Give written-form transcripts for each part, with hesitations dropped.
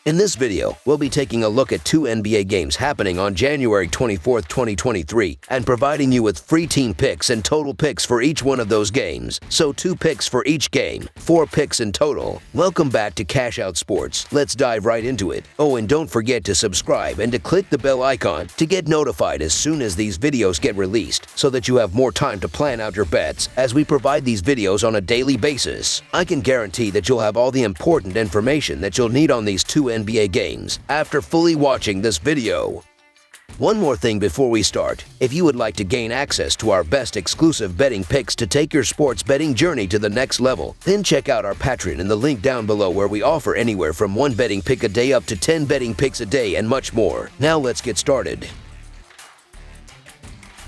In this video, we'll be taking a look at two NBA games happening on January 24th, 2023, and providing you with free team picks and total picks for each one of those games. So 2 picks for each game, 4 picks in total. Welcome back to Cash Out Sports. Let's dive right into it. Oh, and don't forget to subscribe and to click the bell icon to get notified as soon as these videos get released, so that you have more time to plan out your bets as we provide these videos on a daily basis. I can guarantee that you'll have all the important information that you'll need on these two NBA games after fully watching this video. One more thing before we start. If you would like to gain access to our best exclusive betting picks to take your sports betting journey to the next level, then check out our Patreon in the link down below, where we offer anywhere from 1 betting pick a day up to 10 betting picks a day and much more. Now let's get started.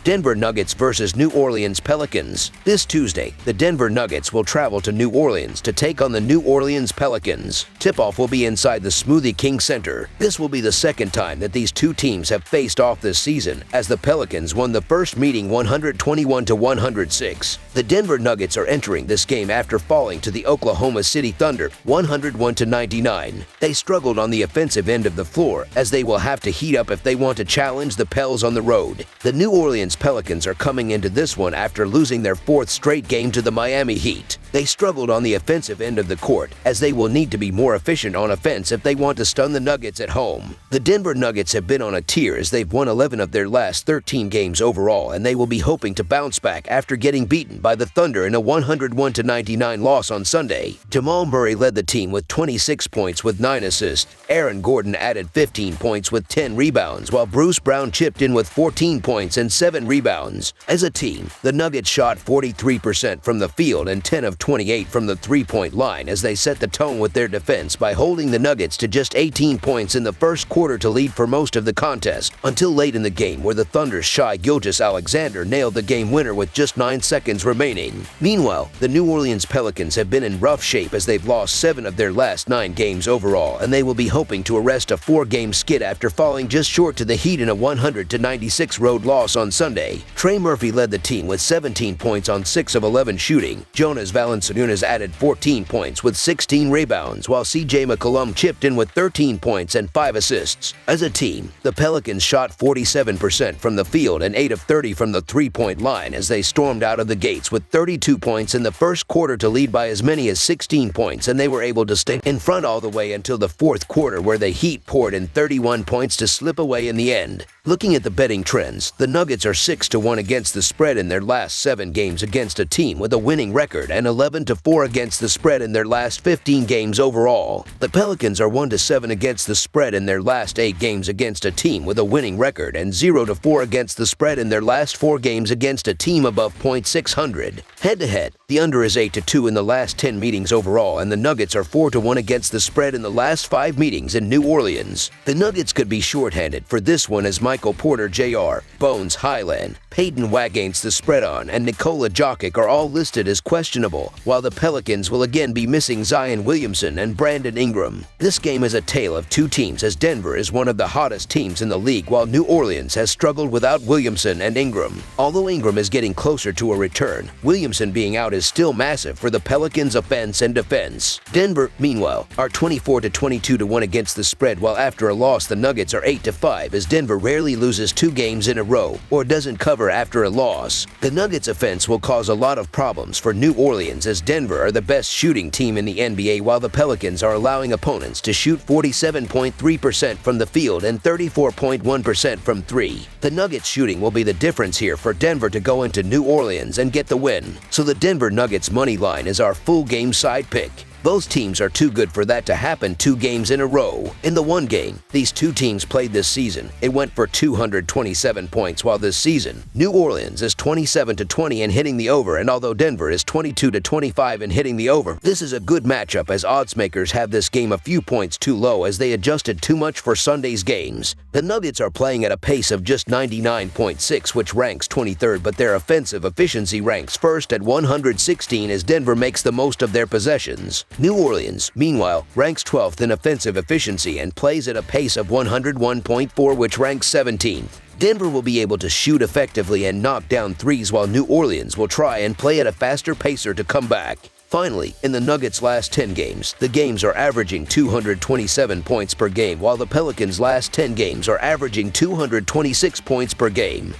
Denver Nuggets versus New Orleans Pelicans. This Tuesday, the Denver Nuggets will travel to New Orleans to take on the New Orleans Pelicans. Tip-off will be inside the Smoothie King Center. This will be the second time that these two teams have faced off this season, as the Pelicans won the first meeting 121-106. The Denver Nuggets are entering this game after falling to the Oklahoma City Thunder 101-99. They struggled on the offensive end of the floor, as they will have to heat up if they want to challenge the Pels on the road. The New Orleans Pelicans are coming into this one after losing their 4th straight game to the Miami Heat. They struggled on the offensive end of the court, as they will need to be more efficient on offense if they want to stun the Nuggets at home. The Denver Nuggets have been on a tear as they've won 11 of their last 13 games overall, and they will be hoping to bounce back after getting beaten by the Thunder in a 101-99 loss on Sunday. Jamal Murray led the team with 26 points with 9 assists. Aaron Gordon added 15 points with 10 rebounds, while Bruce Brown chipped in with 14 points and 7 rebounds. As a team, the Nuggets shot 43% from the field and 10 of 28 from the three-point line, as they set the tone with their defense by holding the Nuggets to just 18 points in the first quarter to lead for most of the contest, until late in the game, where the Thunder's Shai Gilgeous-Alexander nailed the game winner with just 9 seconds remaining. Meanwhile, the New Orleans Pelicans have been in rough shape as they've lost 7 of their last 9 games overall, and they will be hoping to arrest a 4-game skid after falling just short to the Heat in a 100-96 road loss on Sunday. Trey Murphy led the team with 17 points on 6 of 11 shooting. Jonas Valanciunas added 14 points with 16 rebounds, while CJ McCollum chipped in with 13 points and 5 assists. As a team, the Pelicans shot 47% from the field and 8 of 30 from the three-point line, as they stormed out of the gates with 32 points in the first quarter to lead by as many as 16 points, and they were able to stay in front all the way until the fourth quarter, where the Heat poured in 31 points to slip away in the end. Looking at the betting trends, the Nuggets are 6-1 against the spread in their last 7 games against a team with a winning record, and 11-4 against the spread in their last 15 games overall. The Pelicans are 1-7 against the spread in their last 8 games against a team with a winning record, and 0-4 against the spread in their last 4 games against a team above .600. Head-to-head, the under is 8-2 in the last 10 meetings overall, and the Nuggets are 4-1 against the spread in the last 5 meetings in New Orleans. The Nuggets could be shorthanded for this one, as Michael Porter Jr., Bones Highland, Peyton Waggains the spread on, and Nikola Jokic are all listed as questionable, while the Pelicans will again be missing Zion Williamson and Brandon Ingram. This game is a tale of two teams, as Denver is one of the hottest teams in the league, while New Orleans has struggled without Williamson and Ingram. Although Ingram is getting closer to a return, Williamson being out is still massive for the Pelicans' offense and defense. Denver, meanwhile, are 24-22-1 against the spread, while after a loss the Nuggets are 8-5, as Denver rarely loses 2 games in a row or doesn't cover after a loss. The Nuggets' offense will cause a lot of problems for New Orleans, as Denver are the best shooting team in the NBA, while the Pelicans are allowing opponents to shoot 47.3% from the field and 34.1% from 3. The Nuggets shooting will be the difference here for Denver to go into New Orleans and get the win. So the Denver Nuggets money line is our full game side pick. Both teams are too good for that to happen 2 games in a row. In the one game these two teams played this season, it went for 227 points, while this season, New Orleans is 27-20 in hitting the over, and although Denver is 22-25 in hitting the over, this is a good matchup, as odds makers have this game a few points too low, as they adjusted too much for Sunday's games. The Nuggets are playing at a pace of just 99.6, which ranks 23rd, but their offensive efficiency ranks first at 116, as Denver makes the most of their possessions. New Orleans, meanwhile, ranks 12th in offensive efficiency and plays at a pace of 101.4, which ranks 17th. Denver will be able to shoot effectively and knock down threes, while New Orleans will try and play at a faster pacer to come back. Finally, in the Nuggets' last 10 games, the games are averaging 227 points per game, while the Pelicans' last 10 games are averaging 226 points per game.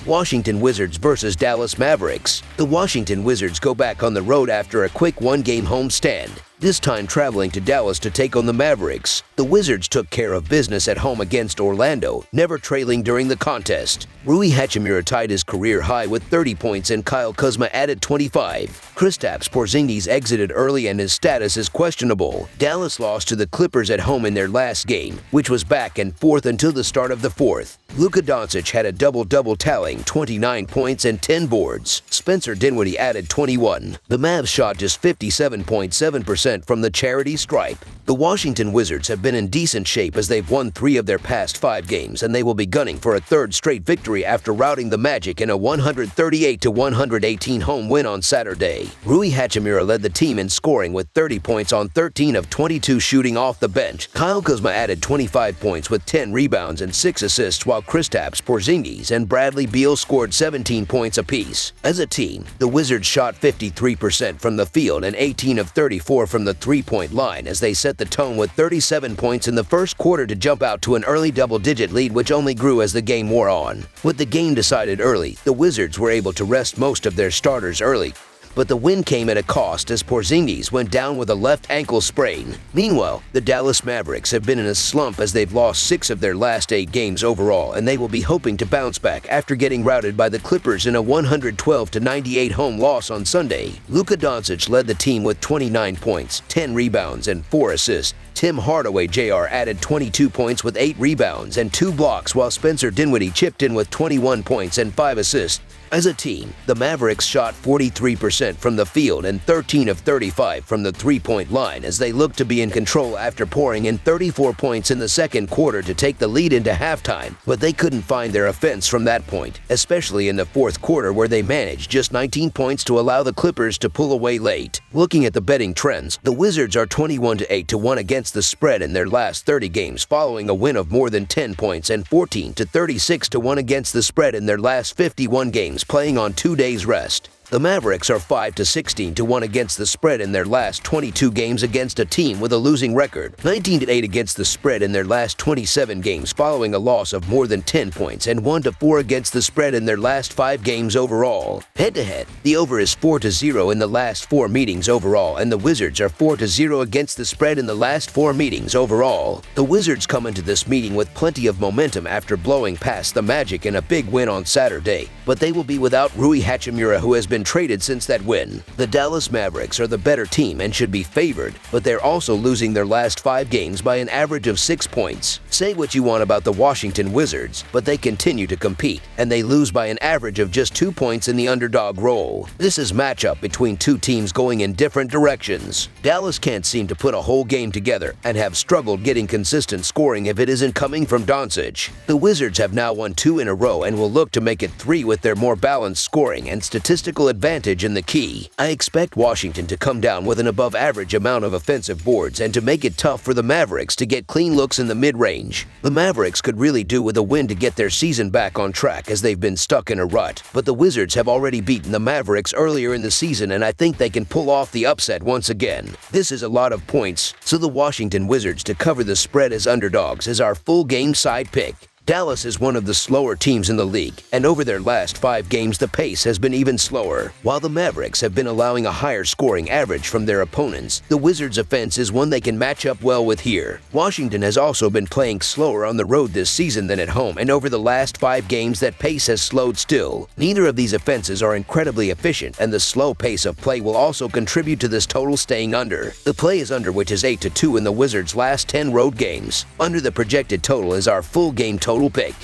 Washington Wizards vs. Dallas Mavericks. The Washington Wizards go back on the road after a quick one-game homestand, this time traveling to Dallas to take on the Mavericks. The Wizards took care of business at home against Orlando, never trailing during the contest. Rui Hachimura tied his career high with 30 points and Kyle Kuzma added 25. Kristaps Porzingis exited early and his status is questionable. Dallas lost to the Clippers at home in their last game, which was back and forth until the start of the fourth. Luka Doncic had a double-double tallying 29 points and 10 boards. Spencer Dinwiddie added 21. The Mavs shot just 57.7% from the charity stripe. The Washington Wizards have been in decent shape as they've won 3 of their past 5 games, and they will be gunning for a third straight victory after routing the Magic in a 138-118 home win on Saturday. Rui Hachimura led the team in scoring with 30 points on 13 of 22 shooting off the bench. Kyle Kuzma added 25 points with 10 rebounds and 6 assists, while Kristaps Porzingis and Bradley Beal scored 17 points apiece. As a team, the Wizards shot 53% from the field and 18 of 34 from the three-point line as they set the tone with 37 points in the first quarter to jump out to an early double-digit lead, which only grew as the game wore on. With the game decided early, the Wizards were able to rest most of their starters early, but the win came at a cost as Porzingis went down with a left ankle sprain. Meanwhile, the Dallas Mavericks have been in a slump as they've lost 6 of their last 8 games overall, and they will be hoping to bounce back after getting routed by the Clippers in a 112-98 home loss on Sunday. Luka Doncic led the team with 29 points, 10 rebounds, and 4 assists. Tim Hardaway Jr. added 22 points with 8 rebounds and 2 blocks, while Spencer Dinwiddie chipped in with 21 points and 5 assists. As a team, the Mavericks shot 43% from the field and 13 of 35 from the three-point line as they looked to be in control after pouring in 34 points in the second quarter to take the lead into halftime, but they couldn't find their offense from that point, especially in the fourth quarter where they managed just 19 points to allow the Clippers to pull away late. Looking at the betting trends, the Wizards are 21-8-1 against the spread in their last 30 games following a win of more than 10 points and 14-36-1 against the spread in their last 51 games playing on 2 days rest. The Mavericks are 5-16-1 against the spread in their last 22 games against a team with a losing record, 19-8 against the spread in their last 27 games following a loss of more than 10 points, and 1-4 against the spread in their last 5 games overall. Head-to-head, the over is 4-0 in the last 4 meetings overall, and the Wizards are 4-0 against the spread in the last 4 meetings overall. The Wizards come into this meeting with plenty of momentum after blowing past the Magic in a big win on Saturday, but they will be without Rui Hachimura, who has been traded since that win. The Dallas Mavericks are the better team and should be favored, but they're also losing their last 5 games by an average of 6 points. Say what you want about the Washington Wizards, but they continue to compete, and they lose by an average of just 2 points in the underdog role. This is matchup between 2 teams going in different directions. Dallas can't seem to put a whole game together and have struggled getting consistent scoring if it isn't coming from Doncic. The Wizards have now won 2 in a row and will look to make it 3 with their more balanced scoring and statistical advantage in the key. I expect Washington to come down with an above-average amount of offensive boards and to make it tough for the Mavericks to get clean looks in the mid-range. The Mavericks could really do with a win to get their season back on track as they've been stuck in a rut, but the Wizards have already beaten the Mavericks earlier in the season, and I think they can pull off the upset once again. This is a lot of points, so the Washington Wizards to cover the spread as underdogs is our full game side pick. Dallas is one of the slower teams in the league, and over their last 5 games the pace has been even slower. While the Mavericks have been allowing a higher scoring average from their opponents, the Wizards' offense is one they can match up well with here. Washington has also been playing slower on the road this season than at home, and over the last 5 games that pace has slowed still. Neither of these offenses are incredibly efficient, and the slow pace of play will also contribute to this total staying under. The play is under, which is 8-2 in the Wizards' last 10 road games. Under the projected total is our full game total pick.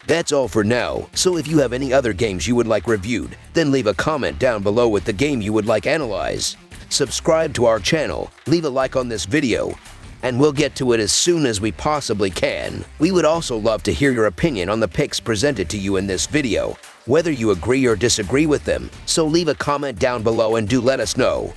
That's all for now, so if you have any other games you would like reviewed, then leave a comment down below with the game you would like analyzed. Subscribe to our channel, leave a like on this video, and we'll get to it as soon as we possibly can. We would also love to hear your opinion on the picks presented to you in this video, whether you agree or disagree with them, so leave a comment down below and do let us know.